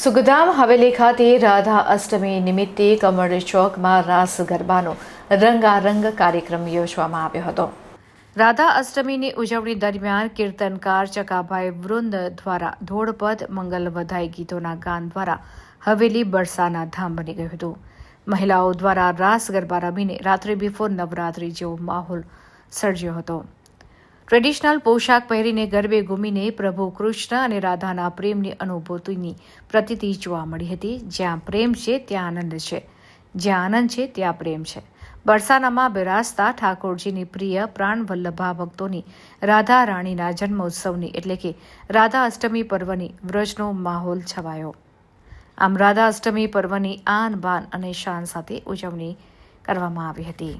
સુખધામ હવેલી ખાતે રાધા અષ્ટમી નિમિત્તે કમળ ચોકમાં રાસ ગરબાનો રંગારંગ કાર્યક્રમ યોજવામાં આવ્યો હતો. રાધા અષ્ટમીની ઉજવણી દરમિયાન કીર્તનકાર ચકાભાઈ વૃંદ દ્વારા ધોળપદ મંગલ વધાઈ ગીતોના ગાન દ્વારા હવેલી બરસાના ધામ બની ગયું હતું. મહિલાઓ દ્વારા રાસ ગરબા રમીને રાત્રિ બિફોર નવરાત્રી જેવો માહોલ સર્જ્યો હતો. ટ્રેડિશનલ પોશાક પહેરીને ગરબે ઘૂમીને પ્રભુ કૃષ્ણ અને રાધાના પ્રેમની અનુભૂતિની પ્રતીતિ જોવા મળી હતી. જ્યાં પ્રેમ છે ત્યાં આનંદ છે, જ્યાં આનંદ છે ત્યાં પ્રેમ છે. બરસાનામાં બિરાજતા ઠાકોરજીની પ્રિય પ્રાણ વલ્લભા ભક્તોની રાધા રાણીના જન્મોત્સવની એટલે કે રાધા અષ્ટમી પર્વની વ્રજનો માહોલ છવાયો. આમ રાધા અષ્ટમી પર્વની આન બાન અને શાન સાથે ઉજવણી કરવામાં આવી હતી.